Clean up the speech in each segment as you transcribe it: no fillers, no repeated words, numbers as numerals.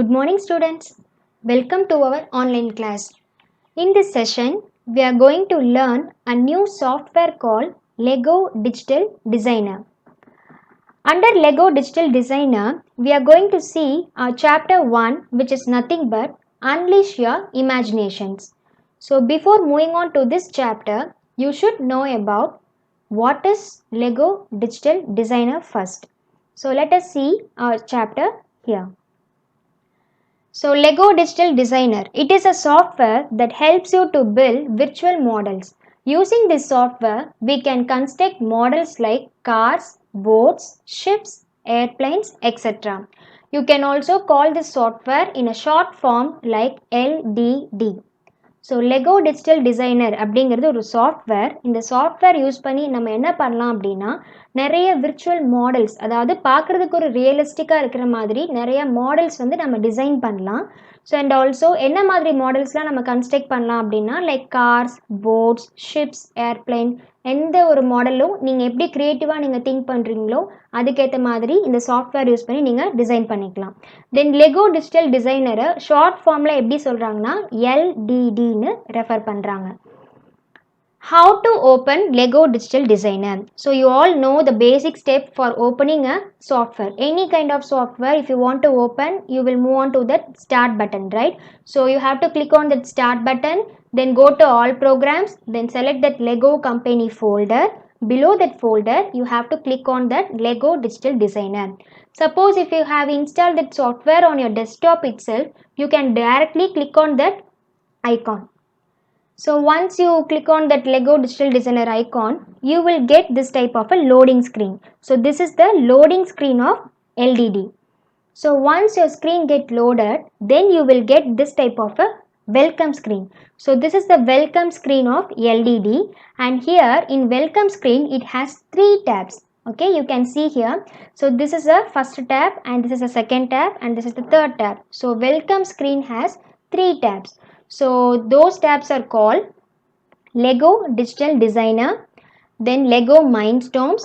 Good morning students. Welcome to our online class. In this session, we are going to learn a new software called Lego Digital Designer. Under Lego Digital Designer, we are going to see our chapter 1 which is nothing but Unleash Your Imaginations. So before moving on to this chapter, you should know about what is Lego Digital Designer first. So let us see our chapter here. So Lego Digital Designer, it is a software that helps you to build virtual models. Using this software, we can construct models like cars, boats, ships, airplanes, etc. You can also call this software in a short form like LDD. So Lego digital designer அப்படிங்கிறது ஒரு software. இந்த software use பண்ணி நம்ம என்ன பண்ணலாம் அப்படின்னா நிறைய virtual models, அதாவது பார்க்குறதுக்கு ஒரு ரியலிஸ்டிக்காக இருக்கிற மாதிரி நிறைய மாடல்ஸ் வந்து நம்ம டிசைன் பண்ணலாம். ஸோ அண்ட் ஆல்சோ என்ன மாதிரி மாடல்ஸ்லாம் நம்ம கன்ஸ்ட்ரக்ட் பண்ணலாம் அப்படின்னா like cars, boats, ships, airplane, எந்த ஒரு மாடலும் நீங்கள் எப்படி க்ரியேட்டிவாக நீங்கள் திங்க் பண்ணுறீங்களோ அதுக்கேற்ற மாதிரி இந்த சாஃப்ட்வேர் யூஸ் பண்ணி நீங்கள் டிசைன் பண்ணிக்கலாம். தென் லெகோ டிஜிட்டல் டிசைனரை ஷார்ட் ஃபார்மில் எப்படி சொல்கிறாங்கன்னா LDDன்னு ரெஃபர் பண்ணுறாங்க. How to open Lego Digital Designer? So you all know the basic step for opening a software. Any kind of software, if you want to open, you will move on to that start button, right? So you have to click on that start button, then go to all programs, then select that Lego company folder. Below that folder, you have to click on that Lego Digital Designer. Suppose if you have installed that software on your desktop itself, you can directly click on that icon. So once you click on that Lego Digital Designer icon, you will get this type of a loading screen. So this is the loading screen of LDD. So once your screen get loaded, then you will get this type of a welcome screen. So this is the welcome screen of LDD, and here in welcome screen it has 3 tabs. Okay, you can see here. So this is a first tab, and this is a second tab, and this is the third tab. So welcome screen has 3 tabs. So those tabs are called Lego Digital Designer, then Lego Mindstorms,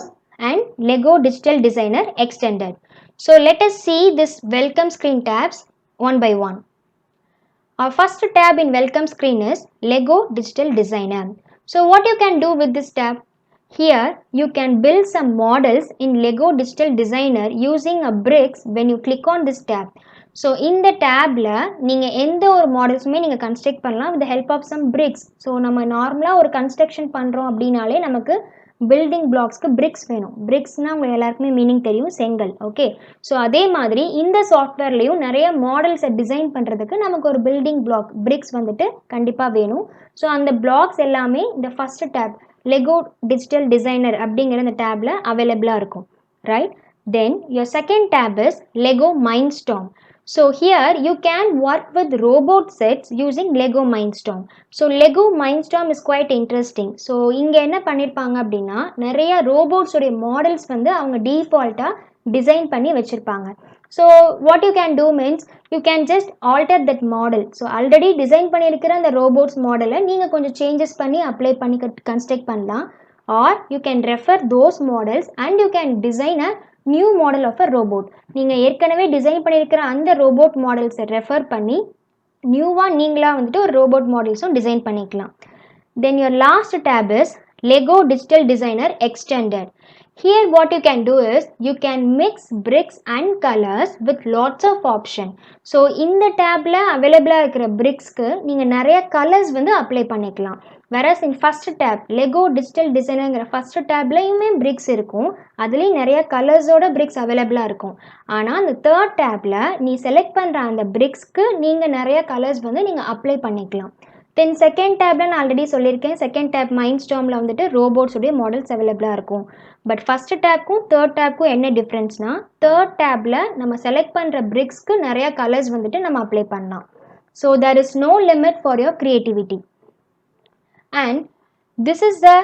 and Lego Digital Designer Extended. So let us see this welcome screen tabs one by one. Our first tab in welcome screen is Lego Digital Designer. So what you can do with this tab? Here you can build some models in Lego Digital Designer using a bricks when you click on this tab. So இந்த டேப்பில் நீங்கள் எந்த ஒரு மாடல்ஸுமே நீங்கள் construct பண்ணலாம் with help of some bricks. So நம்ம நார்மலாக ஒரு கன்ஸ்ட்ரக்ஷன் பண்ணுறோம் அப்படின்னாலே நமக்கு பில்டிங் பிளாக்ஸ்க்கு பிரிக்ஸ் வேணும். பிரிக்ஸ்னால் உங்களுக்கு எல்லாருக்குமே மீனிங் தெரியும், செங்கல். ஓகே, ஸோ அதே மாதிரி இந்த சாஃப்ட்வேர்லேயும் நிறைய மாடல்ஸை டிசைன் பண்ணுறதுக்கு நமக்கு ஒரு பில்டிங் பிளாக் பிரிக்ஸ் வந்துட்டு கண்டிப்பாக வேணும். ஸோ அந்த பிளாக்ஸ் எல்லாமே இந்த first tab Lego digital Designer அப்படிங்கிற இந்த டேப்பில் அவைலபிளாக இருக்கும், right? Then your second tab is Lego Mindstorm. So here you can work with robot sets using Lego Mindstorm. So Lego Mindstorm is quite interesting. So இங்கே என்ன பண்ணியிருப்பாங்க அப்படின்னா நிறைய ரோபோட்ஸோடைய மாடல்ஸ் வந்து அவங்க டீஃபால்ட்டாக டிசைன் பண்ணி வச்சுருப்பாங்க. So what you can do means you can just alter that model. So already design பண்ணியிருக்கிற அந்த ரோபோட்ஸ் மாடலை நீங்கள் கொஞ்சம் சேஞ்சஸ் பண்ணி அப்ளை பண்ணி கன்ஸ்ட்ரக்ட் பண்ணலாம். Or you can refer those models and you can design a new model of a robot. நீங்கள் ஏற்கனவே டிசைன் பண்ணியிருக்கிற அந்த ரோபோட் மாடல்ஸை ரெஃபர் பண்ணி நியூவாக நீங்களாக வந்துட்டு ஒரு ரோபோட் மாடல்ஸும் டிசைன் பண்ணிக்கலாம். Then your last tab is Lego digital designer extended. Here what you can do is you can mix bricks and colors with lots of option. So இந்த டேப்ல அவைலபிளாக இருக்கிற பிரிக்ஸ்க்கு நீங்கள் நிறைய கலர்ஸ் வந்து அப்ளை பண்ணிக்கலாம். whereas in first tab Lego Digital Designerங்கிற first டேப்லையுமே bricks இருக்கும், அதுலேயும் நிறைய கலர்ஸோட பிரிக்ஸ் அவைலபிளாக இருக்கும். ஆனால் அந்த தேர்ட் டேப்பில் நீ செலக்ட் பண்ணுற அந்த பிரிக்ஸ்க்கு நீங்கள் நிறைய கலர்ஸ் வந்து நீங்கள் அப்ளை பண்ணிக்கலாம். தென் செகண்ட் டேப்பில் நான் ஆல்ரெடி சொல்லியிருக்கேன், செகண்ட் டேப் மைண்ட்ஸ்டார்மில் வந்துட்டு ரோபோட்ஸுடைய மாடல்ஸ் அவைலபிளாக இருக்கும். பட் ஃபஸ்ட் டேப்க்கும் தேர்ட் டேப்க்கும் என்ன டிஃப்ரென்ஸ்னால் தேர்ட் டேப்பில் நம்ம செலக்ட் பண்ணுற பிரிக்ஸ்க்கு நிறையா கலர்ஸ் வந்துட்டு நம்ம அப்ளை பண்ணலாம். So there is no limit for your creativity. And this is the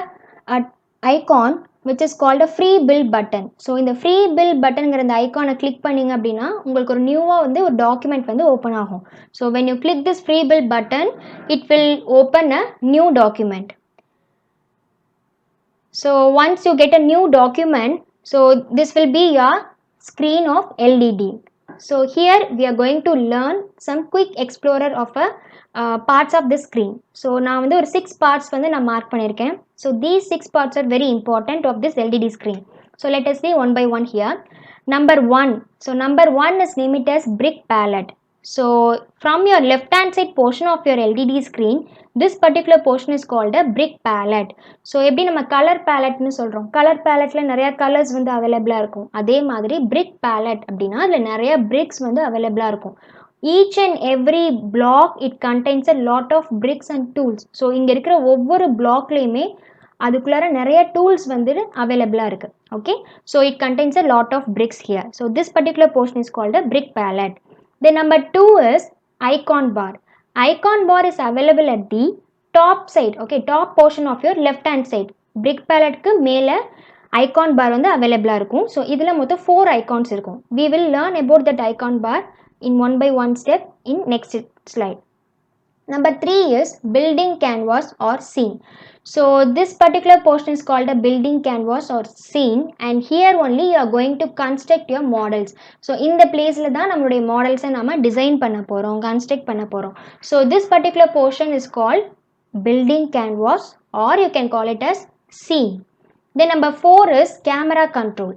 icon which is called a free build button. So இந்த ஃப்ரீ பில் பட்டன்கிற இந்த ஐக்கானை கிளிக் பண்ணிங்க அப்படின்னா உங்களுக்கு ஒரு நியூவாக வந்து ஒரு டாக்குமெண்ட் வந்து ஓப்பன் ஆகும். So when you click this free build button, it will open a new document. So once you get a new document, so this will be your screen of LDD. So here we are going to learn some quick explorer of a parts of the screen. So நான் வந்து ஒரு 6 parts வந்து நான் mark பண்ணிருக்கேன். So these 6 parts are very important of this LDD screen. So let us see one by one here. Number 1. So number 1 is named as brick palette. So from your left hand side portion of your LDD screen, this particular portion is called a brick palette. So எப்படி நம்ம colour பேலட்னு சொல்கிறோம், colour பேலட்டில் நிறையா colours வந்து அவைலபிளாக இருக்கும். அதே மாதிரி பிரிக் ballot அப்படின்னா அதில் நிறைய பிரிக்ஸ் வந்து அவைலபிளாக இருக்கும். Each and every block it contains a lot of bricks and tools. So இங்கே இருக்கிற ஒவ்வொரு பிளாக்லேயுமே அதுக்குள்ளார நிறைய டூல்ஸ் வந்து அவைலபிளாக இருக்குது. Okay, so it contains a lot of bricks here. So this particular portion is called a brick palette. Then number 2 is icon bar. Icon bar is available at the top side, okay, top portion of your left hand side. Brick palette க்கு மேலே icon bar வந்து அவைலபிளாக இருக்கும். So இதில் மொத்தம் 4 icons இருக்கும். We will learn about that icon bar in one by one step in next slide. Number 3 is building canvas or scene. So this particular portion is called a building canvas or scene, and here only you are going to construct your models. So in the place la da nammudaiya models nama design panna porom, construct panna porom. So this particular portion is called building canvas, or you can call it as scene. Then number 4 is camera control.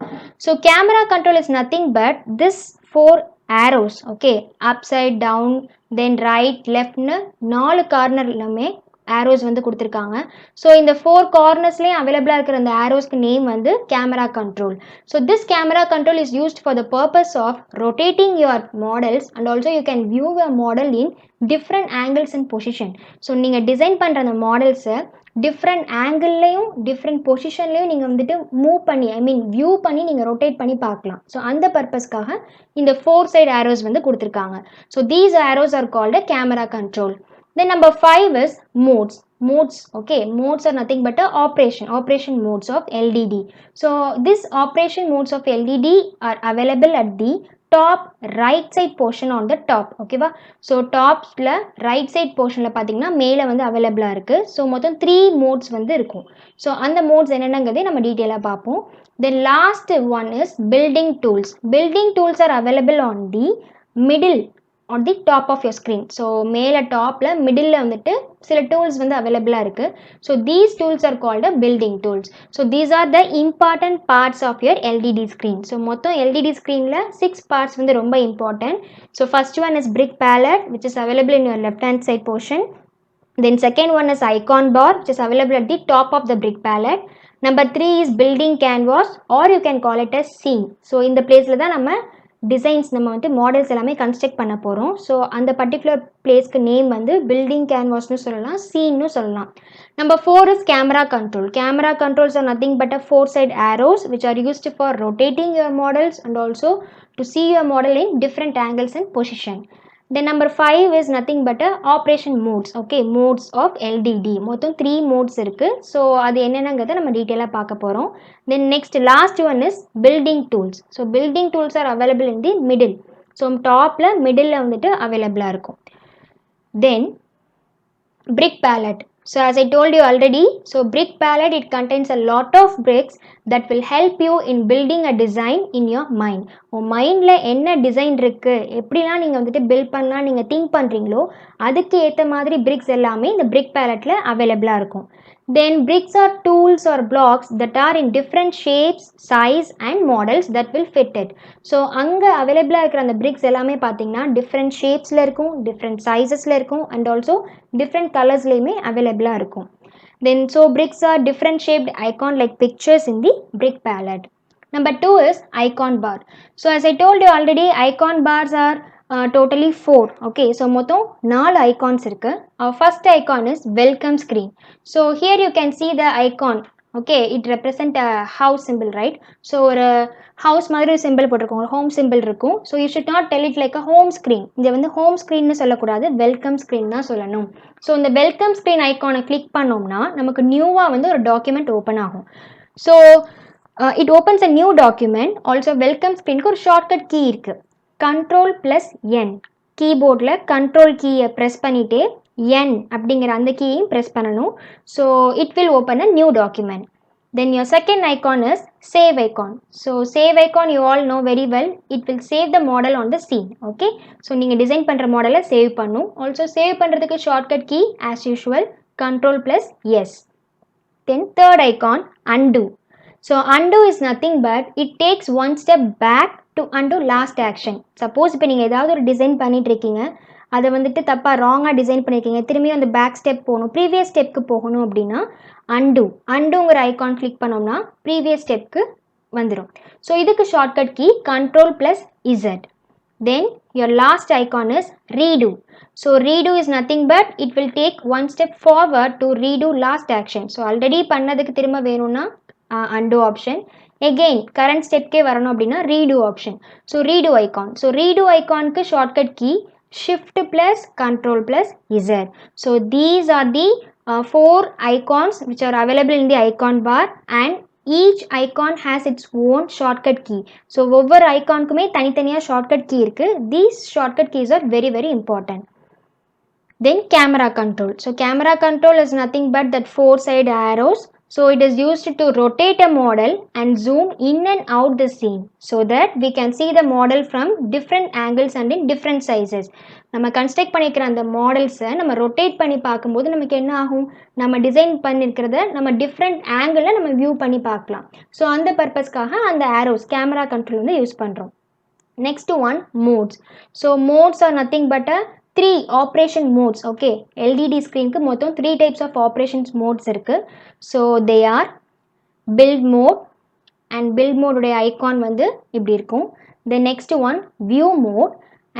So camera control is nothing but this 4 arrows, okay, upside down, then right, left னு 4 கார்னர்லுமே arrows வந்து கொடுத்துருக்காங்க. So இந்த 4 கார்னர்ஸ்லேயும் அவைலபிளாக இருக்கிற அந்த arrowஸ்க்கு name வந்து camera control. So this camera control is used for the purpose of rotating your models and also you can view your model in different angles and position. So நீங்கள் design பண்ணுற அந்த மாடல்ஸை different ஆங்கிள்லேயும் different பொசிஷன்லேயும் நீங்கள் வந்துட்டு move பண்ணி, ஐ மீன் view பண்ணி நீங்கள் rotate பண்ணி பார்க்கலாம். ஸோ அந்த பர்பஸ்க்காக இந்த 4 சைடு arrows வந்து கொடுத்துருக்காங்க. So these arrows are called a camera control. Then number 5 is modes. Modes, okay, modes are nothing but a operation modes of LDD. So this operation modes of LDD are available at the top right side portion on the top, okay va. So topல right side portionல பார்த்தீங்கன்னா மேலே வந்து அவைலபிளாக இருக்குது. So மொத்தம் 3 modes வந்து இருக்கும். So அந்த modes என்னென்னங்கிறதே நம்ம டீட்டெயிலாக பார்ப்போம். Then last one is building tools. Building tools are available on the middle, on the top of your screen. So மேலே டாப்ல மிடில் வந்துட்டு சில டூல்ஸ் வந்து அவைலபிளாக இருக்குது. So these tools are called a building tools. So these are the important parts of your LDD screen. So மொத்தம் LDD ஸ்க்ரீனில் 6 parts வந்து ரொம்ப important. So first one is brick palette which is available in your left hand side portion. Then second one is icon bar which is available at the top of the brick palette. Number 3 is building canvas, or you can call it as scene. So இந்த பிளேஸில் தான் நம்ம designs நம்ம வந்து models எல்லாமே construct பண்ண போகிறோம். So அந்த பர்டிகுலர் பிளேஸ்க்கு நேம் வந்து பில்டிங் கேன்வாஸ்னு சொல்லலாம், சீன்னு சொல்லலாம். Number 4 is camera control. Camera controls are nothing but a 4 side arrows which are used for rotating your models and also to see your model in different angles and position. Then number 5 is nothing but a operation modes, okay, modes of LDD. மொத்தம் 3 modes இருக்கு. So அது என்னென்னங்கிறத நம்ம டீட்டெயிலாக பார்க்க போகிறோம். Then next last one is building tools. So building tools are available in the middle. So டாப்பில் middle வந்துட்டு அவைலபிளாக இருக்கும். Then brick palette. So as I told you already, so brick palette, it contains a lot of bricks that will help you in building a design in your mind. உன் மைண்டில் என்ன design இருக்குது, எப்படிலாம் நீங்கள் வந்துட்டு பில்ட் பண்ணலாம் நீங்கள் think பண்ணுறீங்களோ அதுக்கு ஏற்ற மாதிரி பிரிக்ஸ் எல்லாமே இந்த brick paletteல அவைலபிளாக இருக்கும். Then bricks are tools or blocks that are in different shapes, size and models that will fit it. So அங்கே அவைலபிளாக இருக்கிற அந்த பிரிக்ஸ் எல்லாமே பார்த்தீங்கன்னா டிஃப்ரெண்ட் ஷேப்ஸில் இருக்கும், டிஃப்ரெண்ட் சைஸஸில் இருக்கும் அண்ட் ஆல்சோ டிஃப்ரெண்ட் கலர்ஸ்லேயுமே அவைலபிளாக இருக்கும். Then so bricks are different shaped icon like pictures in the brick palette. Number 2 is icon bar. So as I told you already, icon bars are totally 4, okay. So மொத்தம் 4 icons இருக்கு. Our first icon is welcome screen. So here you can see the icon, okay, it represent a house symbol, right? So ஒரு house மாதிரி ஒரு symbol போட்டிருக்கோம், ஒரு home symbol இருக்கும். So you should not tell it like a home screen. இங்கே வந்து home screenனு சொல்லக்கூடாது, welcome screen தான் சொல்லணும். ஸோ இந்த வெல்கம் ஸ்க்ரீன் ஐக்கானை கிளிக் பண்ணோம்னா நமக்கு நியூவாக வந்து ஒரு டாக்குமெண்ட் ஓப்பன் ஆகும். So it opens a new document. Also welcome ஸ்க்ரீனுக்கு ஒரு ஷார்ட்கட் கீ இருக்குது, Ctrl+N. கீபோர்டில் கண்ட்ரோல் கீயை ப்ரெஸ் பண்ணிவிட்டு N அப்படிங்கிற அந்த கீயையும் ப்ரெஸ் பண்ணணும். So it will open a new document. Then your second icon is save icon. So save icon you all know very well, it will save the model on the scene. Okay, so நீங்கள் design பண்ணுற மாடலை save பண்ணும். Also save பண்ணுறதுக்கு shortcut key as usual control plus S. Then third icon undo. So undo is nothing but it takes one step back to undo last action. Suppose இப்போ நீங்கள் ஏதாவது ஒரு design பண்ணிட்டு இருக்கீங்க, அதை வந்துட்டு தப்பாக ராங்காக டிசைன் பண்ணியிருக்கீங்க, திரும்பியும் அந்த பேக் ஸ்டெப் போகணும், ப்ரீவியஸ் ஸ்டெப்க்கு போகணும் அப்படின்னா அண்டுங்கிற ஐக்கான் கிளிக் பண்ணோம்னா ப்ரீவியஸ் ஸ்டெப்க்கு வந்துடும். ஸோ இதுக்கு shortcut key control plus Z. Then your last icon is redo. So redo is nothing but it will take one step forward to redo last action. So already பண்ணதுக்கு திரும்ப வேணும்னா undo option. Again current stepக்கே வரணும் அப்படின்னா redo option. So redo icon. So redo iconக்கு shortcut key shift plus control plus Z. So these are the 4 icons which are available in the icon bar, and each icon has its own shortcut key. So ஒவ்வொரு ஐகானுக்குமே தனித்தனியாக shortcut key இருக்கு. These shortcut keys are very very important. Then camera control. So camera control is nothing but that 4 side arrows. So it is used to rotate a model and zoom in and out the scene so that we can see the model from different angles and in different sizes. நம்ம construct பண்ணிக்கிற அந்த மாடல்ஸை நம்ம rotate பண்ணி பார்க்கும்போது நமக்கு என்ன ஆகும், நம்ம டிசைன் பண்ணியிருக்கிறத நம்ம டிஃப்ரெண்ட் ஆங்கிளில் நம்ம வியூ பண்ணி பார்க்கலாம். ஸோ அந்த பர்பஸ்க்காக அந்த ஆரோஸ் கேமரா கண்ட்ரோல் வந்து யூஸ் பண்ணுறோம். Next one modes. So modes are nothing but a 3 operation modes. Okay, LED ஸ்க்ரீனுக்கு மொத்தம் 3 டைப்ஸ் ஆஃப் ஆப்ரேஷன்ஸ் மோட்ஸ் இருக்குது. So they are build mode, and build மோடுடைய ஐகான் வந்து இப்படி இருக்கும். The next one view mode,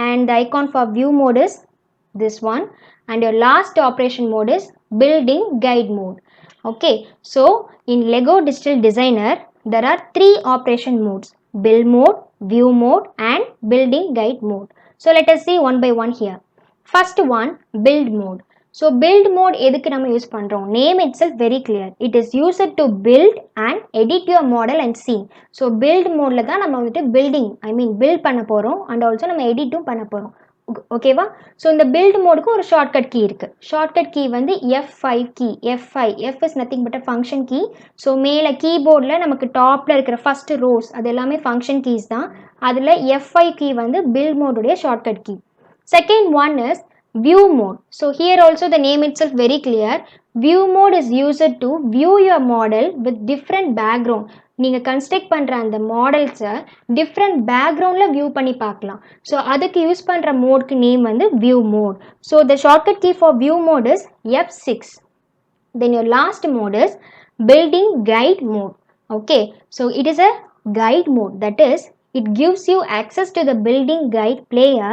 and the icon for view mode is this one, and your last operation mode is building guide mode. Okay, so in Lego Digital Designer there are 3 operation modes: build mode, view mode and building guide mode. So let us see one by one here. First one, build mode. So build mode எதுக்கு நம்ம use பண்ணுறோம்? Name itself very clear. It is used to build and edit your model and scene. So build modeல தான் நம்ம வந்துட்டு build பண்ண போகிறோம், and also நம்ம எடிட்டும் பண்ண போகிறோம். ஓகேவா? ஸோ இந்த பில்ட் மோடுக்கு ஒரு ஷார்ட்கட் கீ இருக்குது. ஷார்ட்கட் கீ வந்து F5 key. F is nothing but a function key. So மேலே கீபோர்டில் நமக்கு டாப்பில் இருக்கிற ஃபர்ஸ்ட் ரோஸ் அது எல்லாமே ஃபங்க்ஷன் கீஸ் தான். அதில் F5 கீ வந்து பில்ட் மோடுடைய shortcut key. Second one is view mode. So here also the name itself very clear. View mode is used to view your model with different background. நீங்கள் construct பண்ணுற அந்த மாடல்ஸை different பேக்ரவுண்டில் view பண்ணி பார்க்கலாம். So அதுக்கு use பண்ணுற மோட்க்கு name வந்து view mode. So the shortcut key for view mode is F6. Then your last mode is building guide mode. Okay, so it is a guide mode, that is it gives you access to the building guide player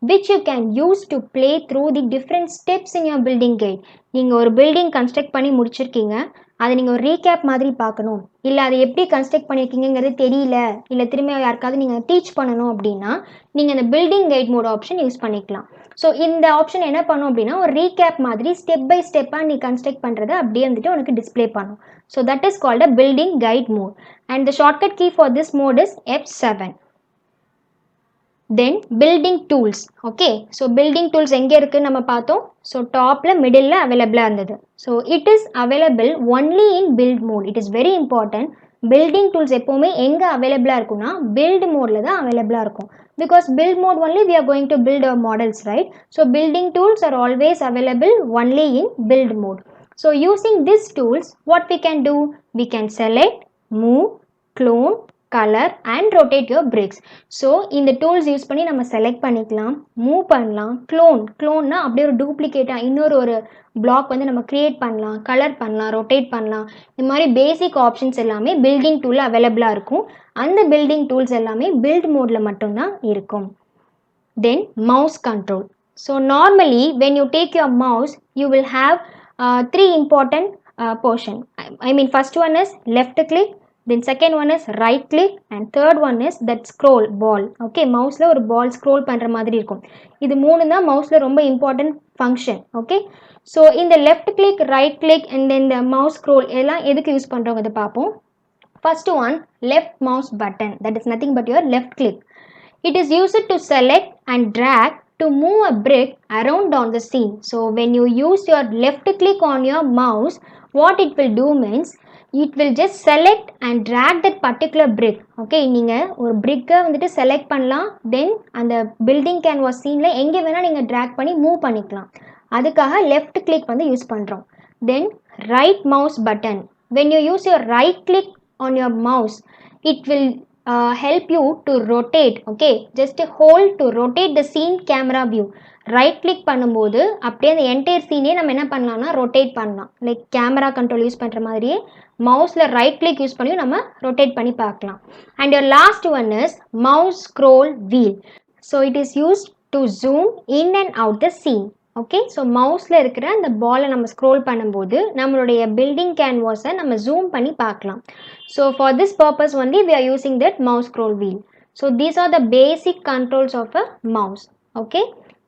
which you can use to play through the different steps in your building guide. நீங்கள் ஒரு building construct பண்ணி முடிச்சிருக்கீங்க, அதை நீங்கள் ஒரு recap மாதிரி பார்க்கணும், இல்லை அதை எப்படி கன்ஸ்ட்ரக்ட் பண்ணியிருக்கீங்கிறது தெரியல, இல்லை திரும்ப யாருக்காவது நீங்கள் டீச் பண்ணணும் அப்படின்னா நீங்கள் அந்த building guide mode option use பண்ணிக்கலாம். ஸோ இந்த ஆப்ஷன் என்ன பண்ணும் அப்படின்னா ஒரு ரீகேப் மாதிரி ஸ்டெப் பை ஸ்டெப்பாக நீ கன்ஸ்ட்ரக்ட் பண்ணுறதை அப்படியே வந்துட்டு உனக்கு டிஸ்பிளே பண்ணும். So that is called a building guide mode, and the shortcut key for this mode is F7. Then building tools. Okay, so building tools எங்கே இருக்குன்னு நம்ம பார்த்தோம். ஸோ டாப்பில் மிடில் அவைலபிளாக இருந்தது. So it is available only in build mode. It is very important. Building tools எப்போவுமே எங்கே அவைலபிளாக இருக்கும்னா பில்ட் மோடில் தான் அவைலபிளாக இருக்கும். Because build mode only we are going to build our models, right? So building tools are always available only in build mode. So using these tools, what we can do? We can select, move, clone, colour and rotate your BRICS. So இந்த tools use பண்ணி நம்ம select பண்ணிக்கலாம், move பண்ணலாம், க்ளோன்னா அப்படியே ஒரு டூப்ளிகேட்டாக இன்னொரு black வந்து நம்ம க்ரியேட் பண்ணலாம், கலர் பண்ணலாம், ரொட்டேட் பண்ணலாம். இந்த மாதிரி பேசிக் ஆப்ஷன்ஸ் எல்லாமே பில்டிங் டூலில் அவைலபிளாக இருக்கும். அந்த பில்டிங் டூல்ஸ் எல்லாமே பில்ட் மோடில் மட்டும்தான் இருக்கும். Then mouse control. So normally when you take your mouse you will have 3 important portion. First one is left click, then second one is right click, and third one is that scroll ball. Okay, மவுஸில் ஒரு பால் scroll பண்ணுற மாதிரி இருக்கும். இது 3 தான் மவுஸில் ரொம்ப important function. Okay, so இந்த left click, right click and இந்த mouse scroll எல்லாம் எதுக்கு யூஸ் பண்ணுறோங்க அதை பார்ப்போம். First one, left mouse button, that is nothing but your left click. It is used to select and drag to move a brick around on the scene. So when you use your left click on your mouse, what it will do means it will just select and drag that particular brick. Okay, நீங்கள் ஒரு brick வந்துட்டு select பண்ணலாம், then அந்த building canvas sceneல எங்கே வேணால் நீங்கள் drag பண்ணி move பண்ணிக்கலாம். அதுக்காக left click வந்து யூஸ் பண்ணுறோம். Then right mouse button. When you use your right click on your mouse, it will help you to rotate. Okay, just hold to rotate the scene camera view. Right click பண்ணும்போது அப்படியே அந்த entire சீனே நம்ம என்ன பண்ணலாம்னா rotate பண்ணலாம். Like camera control use பண்ணுற மாதிரியே மவுஸில் ரைட் கிளிக் யூஸ் பண்ணி நம்ம ரொட்டேட் பண்ணி பார்க்கலாம். And your last one is mouse scroll wheel. So it is use to zoom in and out the scene. Okay, so மவுஸில் இருக்கிற அந்த பாலை நம்ம ஸ்க்ரோல் பண்ணும்போது நம்மளுடைய பில்டிங் கேன்வாஸை நம்ம ஜூம் பண்ணி பார்க்கலாம். So for this purpose only we are using that mouse scroll wheel. So these are the basic controls of a mouse. Okay,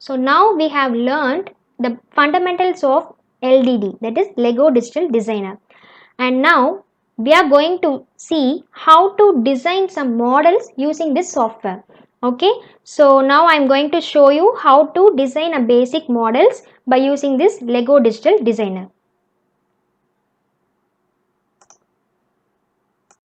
so now we have learned the fundamentals of LDD, that is Lego Digital Designer, and now we are going to see how to design some models using this software. Okay, so now I am going to show you how to design a basic models by using this Lego Digital Designer.